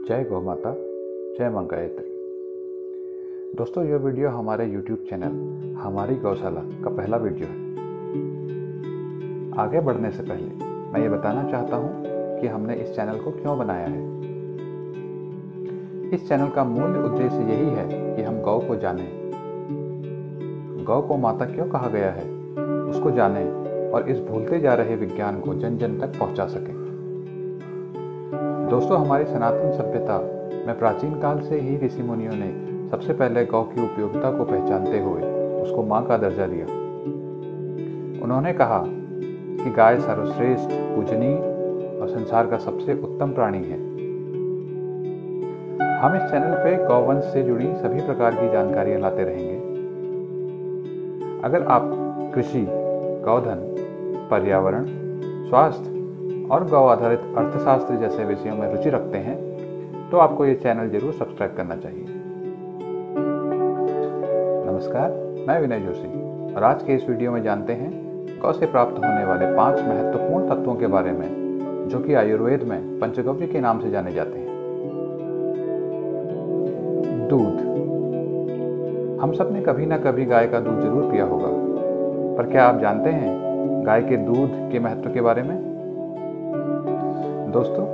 जय गौ माता, जय मां गायत्री। दोस्तों, यह वीडियो हमारे YouTube चैनल हमारी गौशाला का पहला वीडियो है। आगे बढ़ने से पहले मैं ये बताना चाहता हूँ कि हमने इस चैनल को क्यों बनाया है। इस चैनल का मूल उद्देश्य यही है कि हम गौ को जानें, गौ को माता क्यों कहा गया है उसको जानें और इस भूलते जा रहे विज्ञान को जन जन तक पहुंचा सकें। दोस्तों, हमारी सनातन सभ्यता में प्राचीन काल से ही ऋषि मुनियों ने सबसे पहले गौ की उपयोगिता को पहचानते हुए उसको मां का दर्जा दिया। उन्होंने कहा कि गाय सर्वश्रेष्ठ, पूजनीय और संसार का सबसे उत्तम प्राणी है। हम इस चैनल पे गौवंश से जुड़ी सभी प्रकार की जानकारियां लाते रहेंगे। अगर आप कृषि, गौधन, पर्यावरण, स्वास्थ्य और गौ आधारित अर्थशास्त्र जैसे विषयों में रुचि रखते हैं तो आपको ये चैनल जरूर सब्सक्राइब करना चाहिए। नमस्कार, मैं विनय जोशी और आज के इस वीडियो में जानते हैं गौ से प्राप्त होने वाले 5 महत्वपूर्ण तत्वों के बारे में, जो कि आयुर्वेद में पंचगव्य के नाम से जाने जाते हैं। दूध। हम सब ने कभी ना कभी गाय का दूध जरूर पिया होगा, पर क्या आप जानते हैं गाय के दूध के महत्व के बारे में? दोस्तों,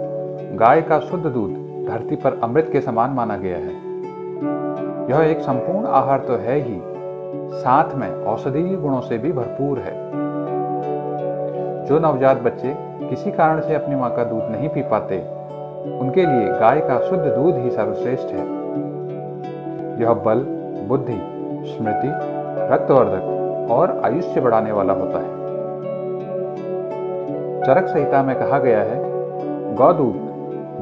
गाय का शुद्ध दूध धरती पर अमृत के समान माना गया है। यह एक संपूर्ण आहार तो है ही, साथ में औषधीय गुणों से भी भरपूर है। जो नवजात बच्चे किसी कारण से अपनी मां का दूध नहीं पी पाते, उनके लिए गाय का शुद्ध दूध ही सर्वश्रेष्ठ है। यह बल, बुद्धि, स्मृति, रक्तवर्धक और आयुष्य बढ़ाने वाला होता है। चरक संहिता में कहा गया है, गौदूध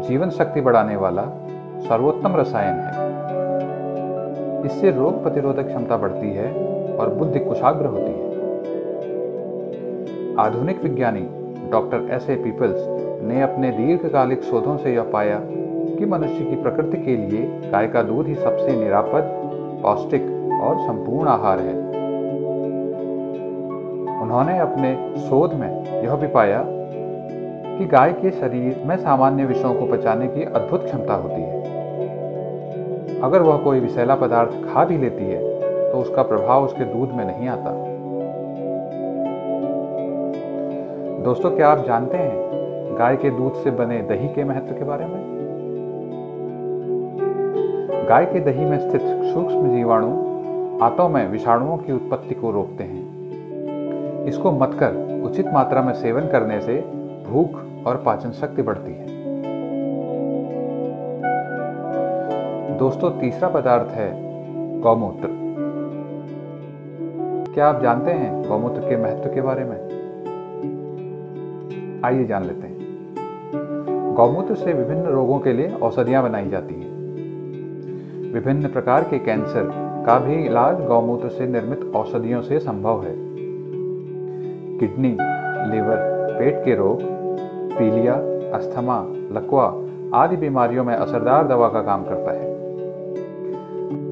जीवन शक्ति बढ़ाने वाला सर्वोत्तम रसायन है। इससे रोग प्रतिरोधक क्षमता बढ़ती है और बुद्धि कुशाग्र होती है। आधुनिक विज्ञानी डॉक्टर S.A. पीपल्स ने अपने दीर्घकालिक शोधों से यह पाया कि मनुष्य की प्रकृति के लिए गाय का दूध ही सबसे निरापद, पौष्टिक और संपूर्ण आहार है। उन्होंने अपने शोध में यह भी पाया कि गाय के शरीर में सामान्य विषयों को पचाने की अद्भुत क्षमता होती है। अगर वह कोई विषैला पदार्थ खा भी लेती है तो उसका प्रभाव उसके दूध में नहीं आता। दोस्तों, क्या आप जानते हैं गाय के दूध से बने दही के महत्व के बारे में? गाय के दही में स्थित सूक्ष्म जीवाणु आंतों में विषाणुओं की उत्पत्ति को रोकते हैं। इसको मथकर उचित मात्रा में सेवन करने से भूख और पाचन शक्ति बढ़ती है। दोस्तों, तीसरा पदार्थ है गौमूत्र। क्या आप जानते हैं गौमूत्र के महत्व के बारे में? आइए जान लेते हैं। गौमूत्र से विभिन्न रोगों के लिए औषधियां बनाई जाती हैं। विभिन्न प्रकार के कैंसर का भी इलाज गौमूत्र से निर्मित औषधियों से संभव है। किडनी, लीवर, पेट के रोग, पीलिया, अस्थमा, लकवा आदि बीमारियों में असरदार दवा का काम करता है।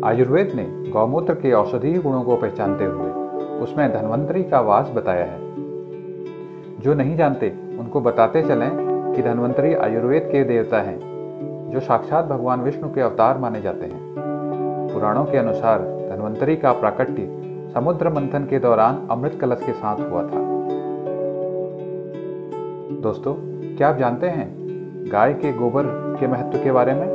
आयुर्वेद ने गौमूत्र के औषधीय गुणों को पहचानते हुए उसमें धन्वंतरी का वास बताया है। जो नहीं जानते उनको बताते चलें कि धन्वंतरी आयुर्वेद के देवता हैं, जो साक्षात भगवान विष्णु के अवतार माने जाते हैं। पुराणों के अनुसार धन्वंतरी का प्राकट्य समुद्र मंथन के दौरान अमृत कलश के साथ हुआ था। दोस्तों, क्या आप जानते हैं गाय के गोबर के महत्व के बारे में?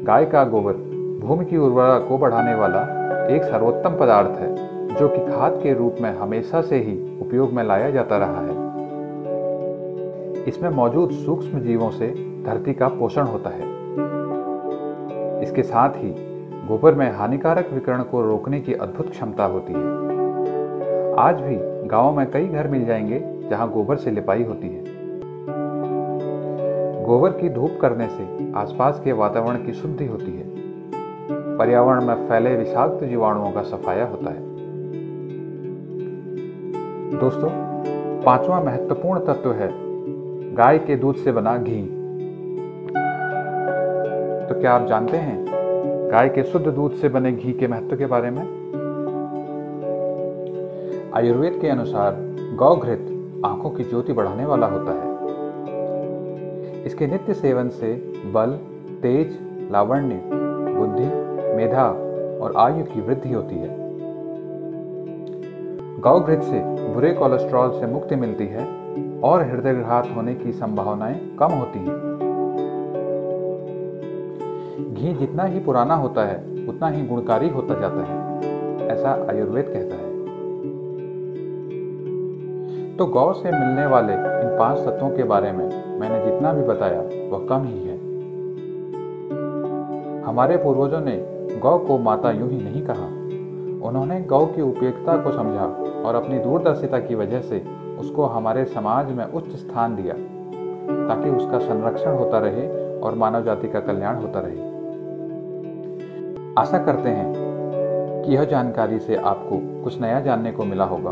गाय का गोबर भूमि की उर्वरता को बढ़ाने वाला एक सर्वोत्तम पदार्थ है, जो कि खाद के रूप में हमेशा से ही उपयोग में लाया जाता रहा है। इसमें मौजूद सूक्ष्म जीवों से धरती का पोषण होता है। इसके साथ ही गोबर में हानिकारक विकिरण को रोकने की अद्भुत क्षमता होती है। आज भी गांवों में कई घर मिल जाएंगे जहां गोबर से लिपाई होती है। गोबर की धूप करने से आसपास के वातावरण की शुद्धि होती है। पर्यावरण में फैले विषाक्त जीवाणुओं का सफाया होता है। दोस्तों, 5वां महत्वपूर्ण तत्व है गाय के दूध से बना घी। तो क्या आप जानते हैं गाय के शुद्ध दूध से बने घी के महत्व के बारे में? आयुर्वेद के अनुसार गौघृत आंखों की ज्योति बढ़ाने वाला होता है। इसके नित्य सेवन से बल, तेज, लावण्य, बुद्धि, मेधा और आयु की वृद्धि होती है। गौ घृत से बुरे कोलेस्ट्रॉल से मुक्ति मिलती है और हृदयघात होने की संभावनाएं कम होती हैं। घी जितना ही पुराना होता है उतना ही गुणकारी होता जाता है, ऐसा आयुर्वेद कहता है। तो गौ से मिलने वाले इन 5 तत्वों के बारे में मैंने जितना भी बताया वह कम ही है। हमारे पूर्वजों ने गौ को माता यूं ही नहीं कहा। उन्होंने गौ की उपयोगिता को समझा और अपनी दूरदर्शिता की वजह से उसको हमारे समाज में उच्च स्थान दिया, ताकि उसका संरक्षण होता रहे और मानव जाति का कल्याण होता रहे। आशा करते हैं कि यह जानकारी से आपको कुछ नया जानने को मिला होगा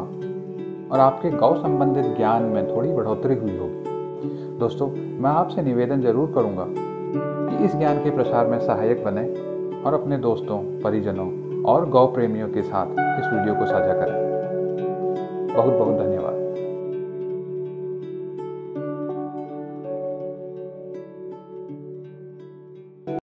और आपके गौ संबंधित ज्ञान में थोड़ी बढ़ोतरी हुई होगी। दोस्तों, मैं आपसे निवेदन जरूर करूंगा कि इस ज्ञान के प्रसार में सहायक बने और अपने दोस्तों, परिजनों और गौ प्रेमियों के साथ इस वीडियो को साझा करें। बहुत बहुत धन्यवाद।